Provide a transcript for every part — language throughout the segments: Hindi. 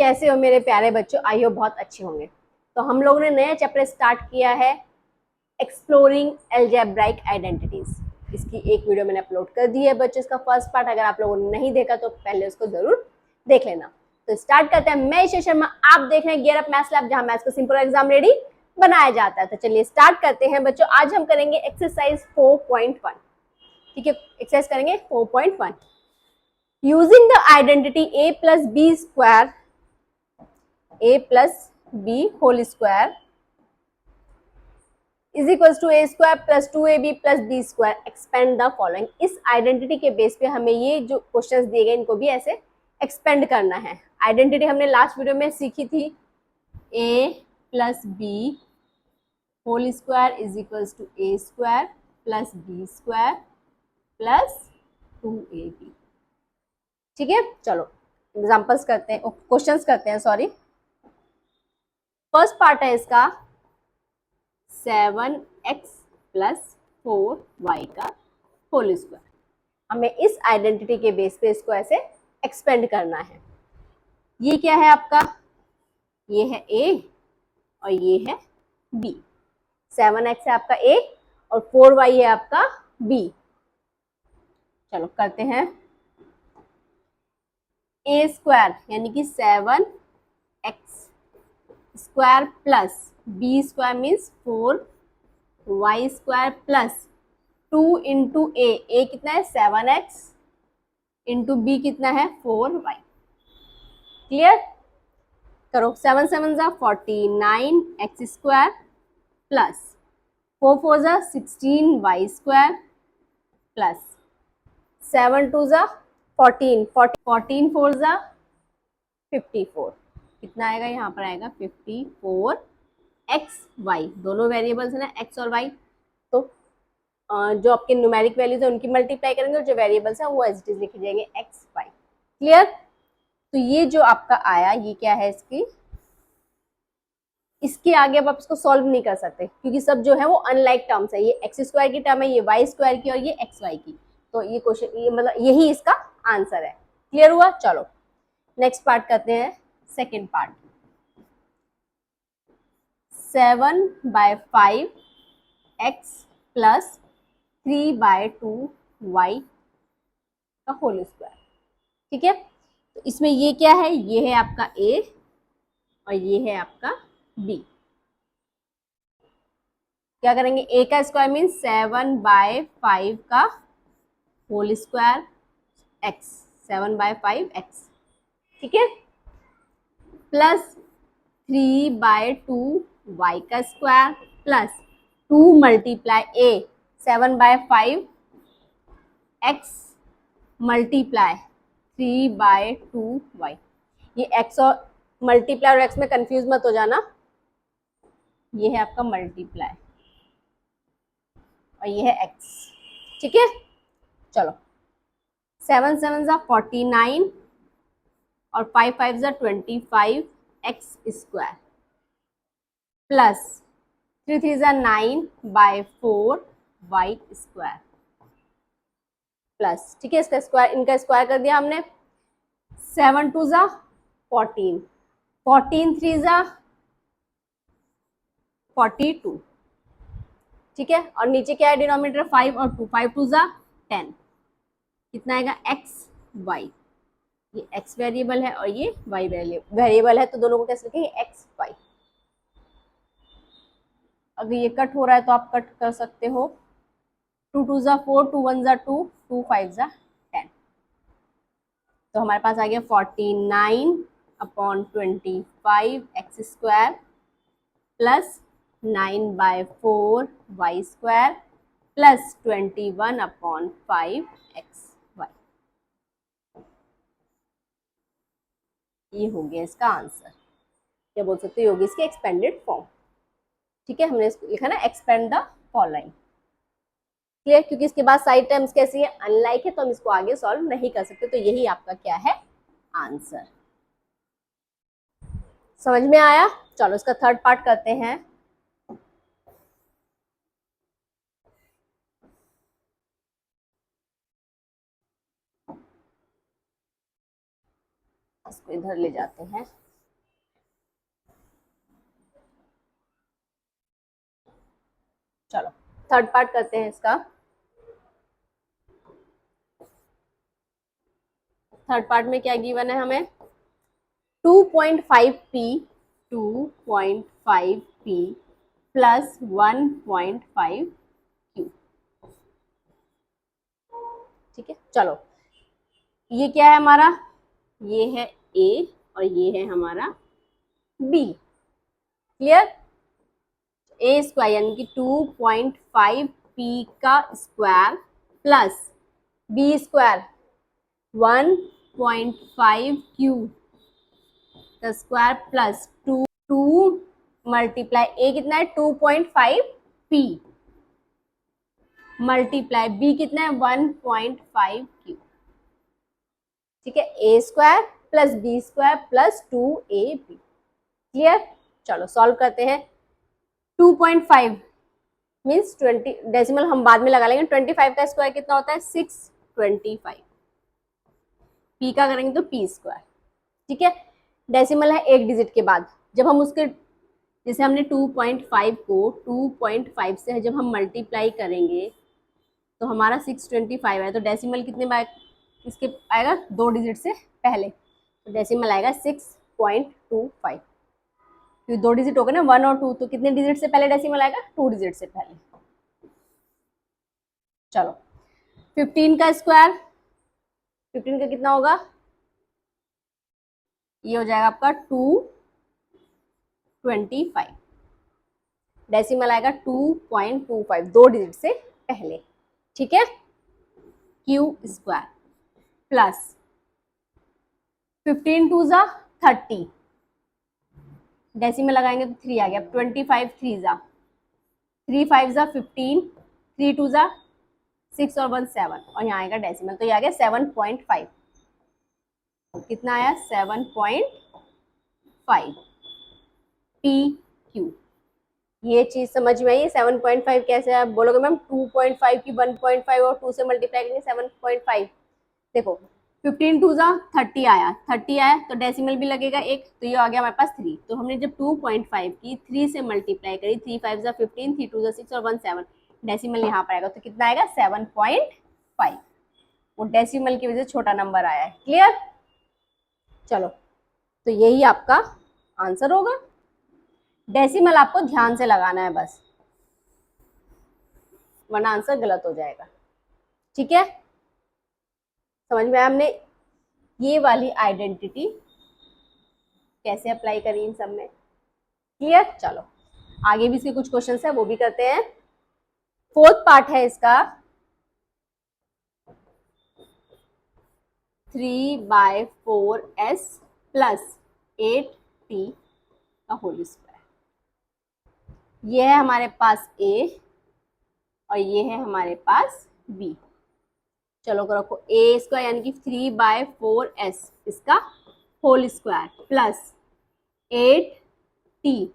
कैसे हो मेरे प्यारे बच्चों? आई होप बहुत अच्छे होंगे। तो हम लोगों ने नया चैप्टर स्टार्ट किया है, एक्सप्लोरिंग अलजेब्राइक आइडेंटिटीज। इसकी एक वीडियो मैंने अपलोड कर दी है बच्चों। इसका फर्स्ट पार्ट अगर आप लोगों ने नहीं देखा तो पहले उसको जरूर देख लेना। तो स्टार्ट करते हैं। मैं ईशा शर्मा, आप देख रहे हैं गियर अप मैथ्स लैब, जहां मैथ्स को सिंपल एग्जाम रेडी बनाया जाता है। तो चलिए स्टार्ट करते हैं बच्चों। आज हम करेंगे एक्सरसाइज 4.1। ठीक है, एक्सरसाइज करेंगे 4.1। Using the identity a plus b square, a plus b whole square is equals to a square plus 2ab plus b square, expand the following। इस आइडेंटिटी के बेस पे हमें ये जो क्वेश्चंस दिए गए इनको भी ऐसे एक्सपेंड करना है। आइडेंटिटी हमने लास्ट वीडियो में सीखी थी, a plus b whole square is equals to a square plus b square plus 2ab। ठीक है, चलो एग्जांपल्स करते हैं, क्वेश्चंस करते हैं, सॉरी। फर्स्ट पार्ट है इसका 7x प्लस 4y का होल स्क्वायर। हमें इस आइडेंटिटी के बेस पे इसको ऐसे एक्सपेंड करना है। ये क्या है आपका? ये है a और ये है b। 7x है आपका a और 4y है आपका b। चलो करते हैं। a स्क्वायर यानी कि 7x square plus B square means 4y square plus 2 into A कितना है 7x इंटू बी कितना है 4y। क्लियर करो। 7 7 जा 49 एक्स स्क्वायर प्लस 4 4 जा 16 y स्क्वायर प्लस 7 2 जा 14 14 4 जा 54। कितना आएगा? यहाँ पर आएगा 54 एक्स वाई। दोनों वेरिएबल्स है ना, एक्स और वाई। तो जो आपके न्यूमेरिक वैल्यूज है उनकी मल्टीप्लाई करेंगे और जो वेरिएबल्स है वो एज इट इज लिखे जाएंगे एक्स वाई। क्लियर? तो ये जो आपका आया ये क्या है इसके आगे अब आप इसको सॉल्व नहीं कर सकते क्योंकि सब जो है वो अनलाइक टर्म्स है। ये एक्स स्क्वायर की टर्म है, ये वाई स्क्वायर की और ये एक्स वाई की। तो ये क्वेश्चन ये मतलब यही इसका आंसर है। क्लियर हुआ? चलो नेक्स्ट पार्ट करते हैं, second part. 7/5 x plus 3/2 y का होल स्क्वायर। ठीक है, तो इसमें ये क्या है? ये है आपका a और ये है आपका b। क्या करेंगे? a का स्क्वायर मीन 7/5 का होल स्क्वायर x, 7/5 x। ठीक है, प्लस 3/2 y का square plus 2 multiply a 7/5 x multiply 3/2 y। ये x और मल्टीप्लाई और x में कंफ्यूज मत हो जाना। ये है आपका मल्टीप्लाई और ये है x। ठीक है, चलो 7 7 जा 49 और 5 5 जा 25 एक्स स्क्वायर प्लस 3 3 जा 9/4 वाई स्क्वायर प्लस। ठीक है, इसका स्क्वायर इनका स्क्वायर कर दिया हमने। 7 2 जा 14, 14 3 जा 42। ठीक है, और नीचे क्या है? डिनोमिनेटर 5 और 2, 5 2 जा 10। कितना आएगा? X Y. ये x वेरिएबल है और ये y वेरिएबल है, तो दोनों को कैसे लिखेंगे? X Y. अगर ये कट हो रहा है तो आप कट कर सकते हो। 2 2 जा 4, 2 1 जा 2, 2 5 जा 10। तो हमारे पास आ गया 49/25 X square plus 9/4 Y square plus 21/5 X Y. ये हो गया इसका आंसर। क्या बोल सकते हो? होगी इसकी एक्सपेंडेड फॉर्म। ठीक है, हमने इसको लिखा ना एक्सपेंड द फॉलोइंग। क्लियर? क्योंकि इसके बाद साइड टर्म्स कैसी है? अनलाइक है, तो हम इसको आगे सॉल्व नहीं कर सकते। तो यही आपका क्या है? आंसर। समझ में आया? चलो इसका थर्ड पार्ट करते हैं। इसको इधर ले जाते हैं। थर्ड पार्ट करते हैं इसका। थर्ड पार्ट में क्या गिवन है हमें, 2.5p 2.5p प्लस 1.5q। ठीक है, चलो ये क्या है हमारा, ये है a और ये है हमारा b। क्लियर, a स्क्वायर यानी कि 2.5p का square plus b square 1.5q का स्क्वायर प्लस 2 मल्टीप्लाई a कितना है 2.5p मल्टीप्लाई b कितना है 1.5q। ठीक है, a square plus b square plus 2ab। Clear, चलो सॉल्व करते हैं। 2.5 मीन्स 20, डेसिमल हम बाद में लगा लेंगे। 25 का स्क्वायर कितना होता है 625, p का करेंगे तो p स्क्वायर। ठीक है, डेसिमल है एक डिजिट के बाद। जब हम उसके, जैसे हमने 2.5 को 2.5 से जब हम मल्टीप्लाई करेंगे तो हमारा 625 है, तो डेसिमल कितने बार इसके आएगा, 2 डिजिट से पहले, तो डेसिमल आएगा 6.25। क्योंकि 2 डिजिट हो गए ना 1 और 2, तो कितने डिजिट से पहले डेसिमल आएगा, 2 डिजिट से पहले। चलो 15 का स्क्वायर, 15 का कितना होगा, ये हो जाएगा आपका 225, डेसिमल आएगा 2.25, 2 डिजिट से पहले। ठीक है, क्यू स्क्वायर प्लस 15 टू जा 30, डेसिमल लगाएंगे तो 3 आ गया। 25 3 जा 3 5 जा 15, 3 2 जा 6 और 1 7, और यहाँ आएगा डेसिमल, तो ये आ गया 7.5। कितना आया 7.5 पी क्यू। ये चीज समझ में आई, 7.5 कैसे आप बोलोगे मैम 2.5 की 1.5 और 2 से मल्टीप्लाई करेंगे 7.5। देखो 15 टू जा 30 आया, 30 आया तो डेसिमल भी लगेगा एक, तो ये आ गया हमारे पास 3। तो हमने जब 2.5 की 3 से मल्टीप्लाई करी, 3 5 जा 15, 3 2 जा 6 और 1 7, डेसिमल यहाँ पर आएगा तो कितना आएगा 7.5। वो डेसिमल की वजह से छोटा नंबर आया है। क्लियर, चलो तो यही आपका आंसर होगा। डेसिमल आपको ध्यान से लगाना है बस, वरना आंसर गलत हो जाएगा। ठीक है, समझ में आया हमने ये वाली आइडेंटिटी कैसे अप्लाई करी इन सब में। क्लियर, चलो आगे भी इसके कुछ क्वेश्चंस है वो भी करते हैं। फोर्थ पार्ट है इसका 3/4s प्लस 8t का होल स्क्वायर। ये है हमारे पास a और ये है हमारे पास b। चलो को रखो a स्क्वायर यानी कि 3/4s इसका whole square plus 8t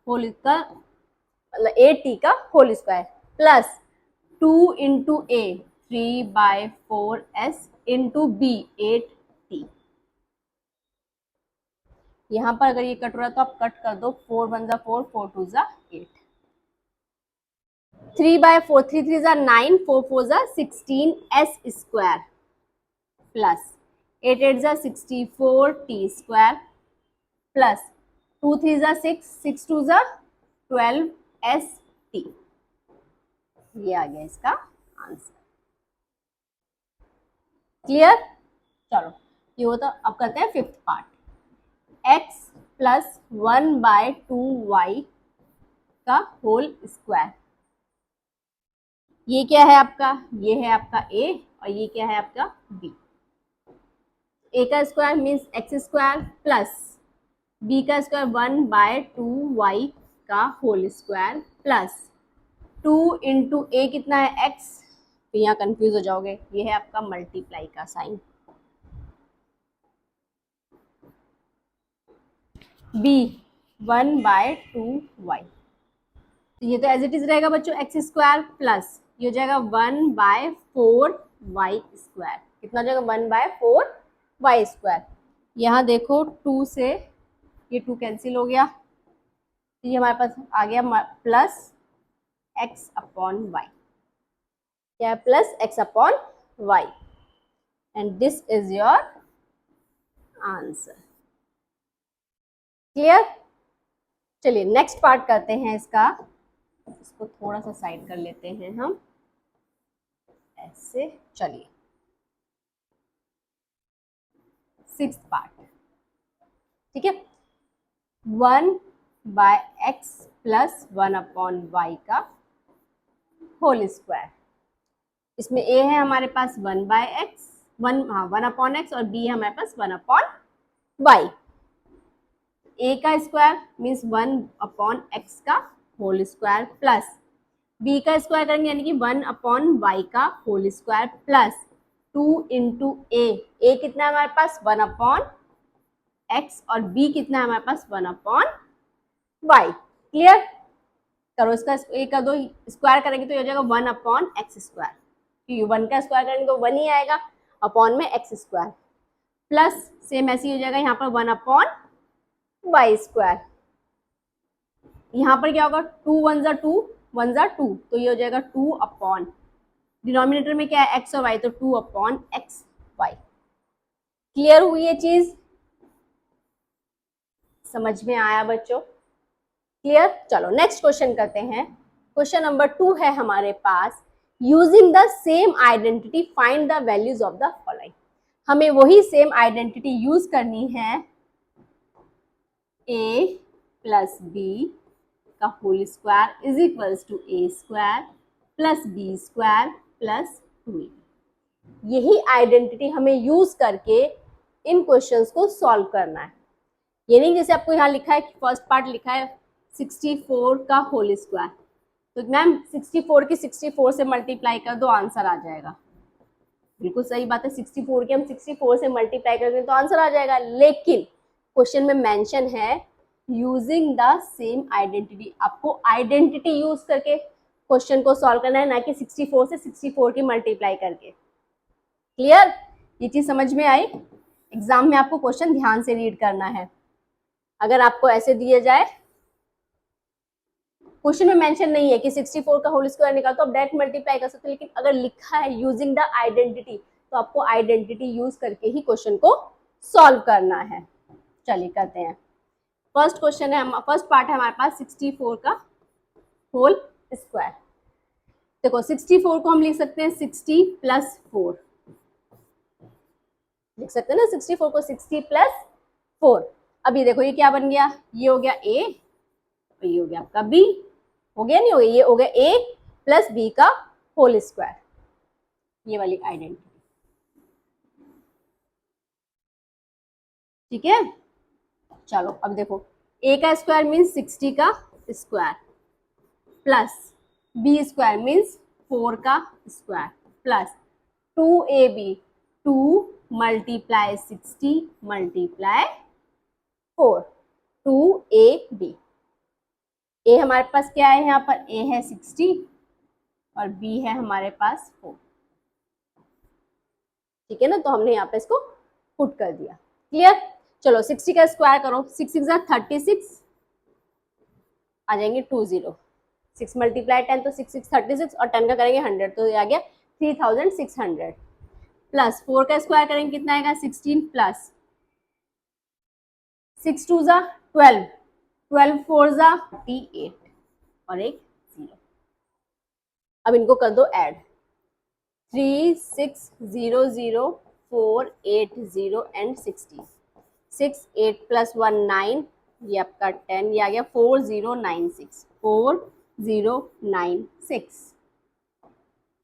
whole का मतलब 8t का whole square plus 2 into a 3/4s into b 8t। यहाँ पर अगर ये कट रहा है तो आप कट कर दो, 4 1 जा 4, 4 2 जा 8, 3/4, 3 3 जा 9, 4 4 जा 16s स्क्वायर प्लस 8 8 जा 64t स्क्वायर प्लस 2 3 जा 6, 6 2 जा 12st। ये आ गया इसका आंसर। क्लियर, चलो ये होता। अब करते हैं fifth part, x plus 1/2y का होल स्क्वायर। ये क्या है आपका, ये है आपका a और ये क्या है आपका b। a का square means x square plus b का स्क्वायर 1/2y का whole square plus 2 into a कितना है x, तो यहाँ कंफ्यूज हो जाओगे, ये है आपका मल्टीप्लाई का साइन। b 1/2y, तो ये तो एज इट इज रहेगा बच्चों एक्स स्क्वायर प्लस ये हो जाएगा 1/4y स्क्वायर। कितना हो जाएगा 1/4y स्क्वायर। यहाँ देखो 2 से ये 2 कैंसिल हो गया, तो ये हमारे पास आ गया प्लस एक्स अपॉन वाई, क्या है plus x upon y, and this is your answer. Clear? चलिए नेक्स्ट पार्ट करते हैं इसका, इसको थोड़ा सा साइड कर लेते हैं हम ऐसे। चलिए सिक्स्थ पार्ट, ठीक है। 1/x प्लस 1/y का होल स्क्वायर। इसमें a है हमारे पास 1/x, 1/x और b है हमारे पास 1/y। a का स्क्वायर मीन्स 1/x का होल स्क्वायर प्लस b का स्क्वायर करेंगे यानी कि 1/y का whole square plus 2 into a कितना है हमारे पास 1/x और b कितना है हमारे पास 1/y। क्लियर? करो इसका a का दो स्क्वायर करेंगे तो ये हो जाएगा 1/x स्क्वायर, क्योंकि 1 का स्क्वायर करेंगे तो 1 ही आएगा, अपॉन में x स्क्वायर प्लस सेम ऐसे ही हो जाएगा यहाँ पर 1/y स्क्वायर। यहाँ पर क्या होगा 2 1 जा 2 1 जा 2, तो ये हो जाएगा 2 अपॉन, डिनोमिनेटर में क्या है x और y, तो 2/xy। क्लियर हुई ये चीज? समझ में आया बच्चों? क्लियर? चलो नेक्स्ट क्वेश्चन करते हैं। क्वेश्चन नंबर 2 है हमारे पास, using the same identity find the values of the following. हमें वही सेम आइडेंटिटी यूज करनी है, a प्लस बी का whole square is equals to a square plus b square plus 2a। यही आइडेंटिटी हमें यूज करके इन क्वेश्चंस को सॉल्व करना है। ये नहीं जैसे आपको यहाँ लिखा है कि फर्स्ट पार्ट लिखा है 64 का होल स्क्वायर, तो मैम 64 की 64 से मल्टीप्लाई कर दो आंसर आ जाएगा। बिल्कुल सही बात है, 64 की हम 64 से मल्टीप्लाई कर दें तो आंसर आ जाएगा, लेकिन क्वेश्चन में मेंशन है यूजिंग द सेम आइडेंटिटी। आपको आइडेंटिटी यूज करके क्वेश्चन को सॉल्व करना है, ना कि 64 से 64 की मल्टीप्लाई करके। क्लियर? ये चीज समझ में आई? एग्जाम में आपको क्वेश्चन ध्यान से रीड करना है। अगर आपको ऐसे दिया जाए, क्वेश्चन में मेंशन नहीं है कि 64 का होल स्क्वायर निकाल, तो आप डायरेक्ट मल्टीप्लाई कर सकते हैं, लेकिन अगर लिखा है यूजिंग द आइडेंटिटी तो आपको आइडेंटिटी यूज करके ही क्वेश्चन को सॉल्व करना है। चलिए करते हैं। फर्स्ट क्वेश्चन है, फर्स्ट पार्ट है हमारे पास 64 का होल स्क्वायर। देखो 64 को हम लिख सकते हैं 60 प्लस 4, लिख सकते हैं ना 64 को 60 प्लस 4। अब ये देखो ये क्या बन गया, ये हो गया a और ये हो गया आपका b, हो गया नहीं हो गया, ये हो गया a प्लस b का होल स्क्वायर, ये वाली आइडेंटिटी। ठीक है, चलो अब देखो a का स्क्वायर मीन्स 60 का square plus b square means 4 का square plus 2ab, 2 multiply 60 multiply 4, 2ab। a हमारे पास क्या है, यहाँ पर a है 60 और b है हमारे पास 4। ठीक है ना, तो हमने यहाँ पे इसको पुट कर दिया। क्लियर? चलो 60 का स्क्वायर करो, 6 6 36 आ जाएंगे 20, 6 मल्टीप्लाई 10 तो 6 6 36 और 10 का करेंगे 100 तो ये आ गया 3600 प्लस 4 का स्क्वायर करेंगे कितना आएगा 16 प्लस 6 2 जा 12, 12 4 जा 48 और एक 0। अब इनको कर दो ऐड, 3 6 0 0 4 8 0 एंड 60, 6 8 प्लस 1 9, ये आपका 10, ये आ गया 4096, 4096।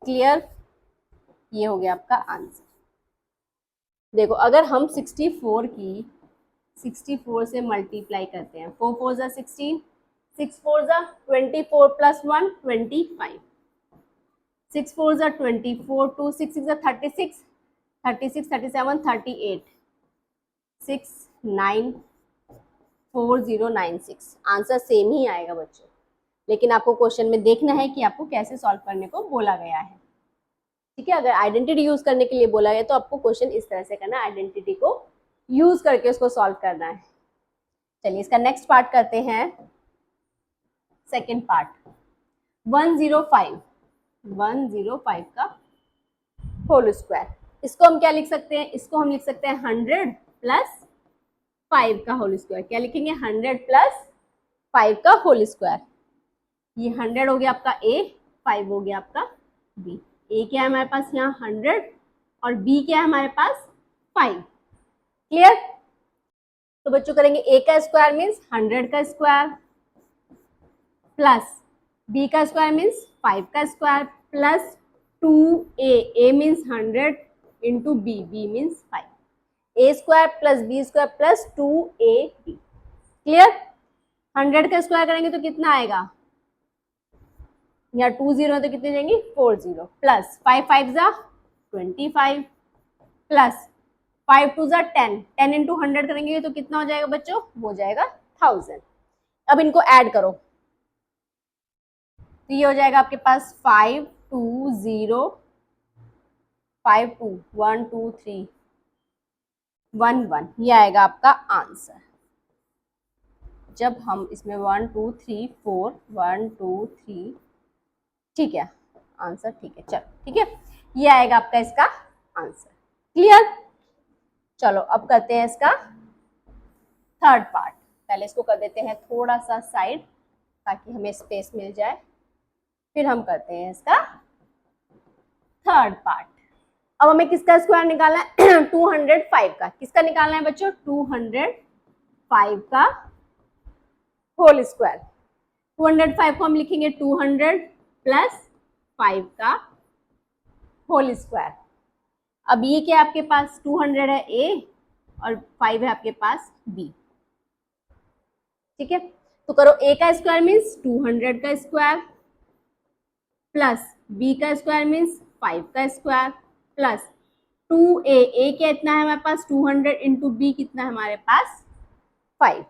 क्लियर? ये हो गया आपका आंसर। देखो अगर हम 64 की 64 से मल्टीप्लाई करते हैं, 4 4 जा 16, 6 4 जा 24 प्लस 1 25, 6 4 जा 24, 2 6 6 जा 36, 36 37 38, 6 9 4096। आंसर सेम ही आएगा बच्चों, लेकिन आपको क्वेश्चन में देखना है कि आपको कैसे सॉल्व करने को बोला गया है। ठीक है, अगर आइडेंटिटी यूज करने के लिए बोला गया तो आपको क्वेश्चन इस तरह से करना है, आइडेंटिटी को यूज करके उसको सॉल्व करना है। चलिए इसका नेक्स्ट पार्ट करते हैं, सेकेंड पार्ट। 105 105 का होल स्क्वायर। इसको हम क्या लिख सकते हैं, इसको हम लिख सकते हैं 100 प्लस 5 का होल स्क्वायर। क्या लिखेंगे, 100 प्लस 5 का होल स्क्वायर। ये 100 हो गया आपका ए, 5 हो गया आपका बी। ए क्या है हमारे पास यहाँ 100 और बी क्या है हमारे पास 5। क्लियर। तो बच्चों करेंगे ए का स्क्वायर मीन्स 100 का स्क्वायर प्लस बी का स्क्वायर मीन्स 5 का square plus 2a means 100 into B means 5। A square plus B square plus 2ab। Clear. 100 का स्क्वायर करेंगे तो कितना आएगा, यहाँ 2 0 तो कितने जाएंगे 4 0 प्लस 5 5 जा 25 प्लस 5 2 जा 10 10 इंटू 100 करेंगे तो कितना हो जाएगा बच्चों, हो जाएगा 1000। अब इनको ऐड करो तो ये हो जाएगा आपके पास 5 2 0 5 2 1 2 3 1 1। ये आएगा आपका आंसर। जब हम इसमें 1 2 3 4 1 2 3, ठीक है आंसर, ठीक है चलो ठीक है, ये आएगा आपका इसका आंसर। क्लियर। चलो अब करते हैं इसका थर्ड पार्ट। पहले इसको कर देते हैं थोड़ा सा साइड ताकि हमें स्पेस मिल जाए, फिर हम करते हैं इसका थर्ड पार्ट। अब हमें किसका स्क्वायर निकालना है 205 का। किसका निकालना है बच्चों, 205 का होल स्क्वायर। 205 को हम लिखेंगे 200 प्लस 5 का होल स्क्वायर। अब ये क्या आपके पास 200 है ए और 5 है आपके पास बी। ठीक है, तो करो ए का स्क्वायर मीन्स 200 का स्क्वायर प्लस बी का स्क्वायर मीन्स 5 का स्क्वायर प्लस 2a। ए क्या इतना है हमारे पास 200 इंटू बी कितना है हमारे पास 5।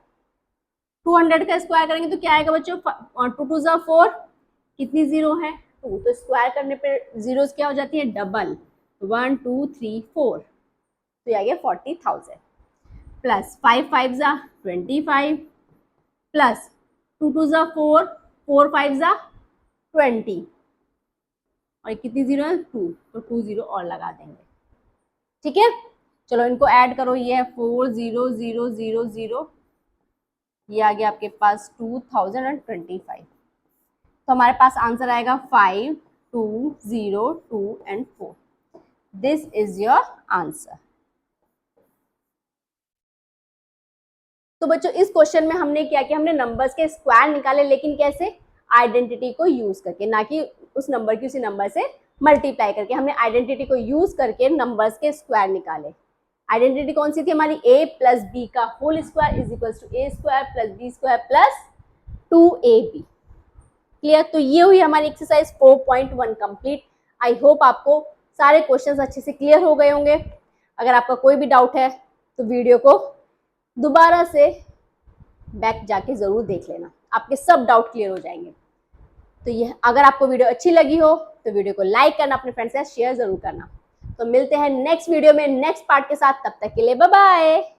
200 का स्क्वायर करेंगे तो क्या आएगा बच्चों, 2 2 जा 4, कितनी जीरो है 2, तो स्क्वायर करने पे जीरोस क्या हो जाती है डबल, 1 2 3 4, तो ये आ गया 40,000 प्लस 5 5 जा 25 प्लस 2 2 जा 4 4 5 जा 20 और कितनी जीरो है 2, तो 2 जीरो और लगा देंगे। ठीक है, चलो इनको ऐड करो, ये है 4 0 0 0 0, ये आ गया आपके पास 2025। तो हमारे पास आंसर आएगा 5 2 0 2 and 4। This is your answer. तो बच्चों इस क्वेश्चन में हमने क्या किया, हमने नंबर्स के स्क्वायर निकाले, लेकिन कैसे, आइडेंटिटी को यूज करके, ना कि उस नंबर की उसी नंबर से मल्टीप्लाई करके। हमने आइडेंटिटी को यूज करके नंबर्स के स्क्वायर निकाले। आइडेंटिटी कौन सी थी हमारी, a प्लस बी का whole square is equal to a square plus B square plus 2ab। Clear. तो ये हुई हमारी एक्सरसाइज 4.1 कंप्लीट। आई होप आपको सारे क्वेश्चंस अच्छे से क्लियर हो गए होंगे। अगर आपका कोई भी डाउट है तो वीडियो को दोबारा से बैक जाके जरूर देख लेना, आपके सब डाउट क्लियर हो जाएंगे। तो ये अगर आपको वीडियो अच्छी लगी हो तो वीडियो को लाइक करना, अपने फ्रेंड्स के साथ शेयर जरूर करना। तो मिलते हैं नेक्स्ट वीडियो में नेक्स्ट पार्ट के साथ, तब तक के लिए बाय बाय।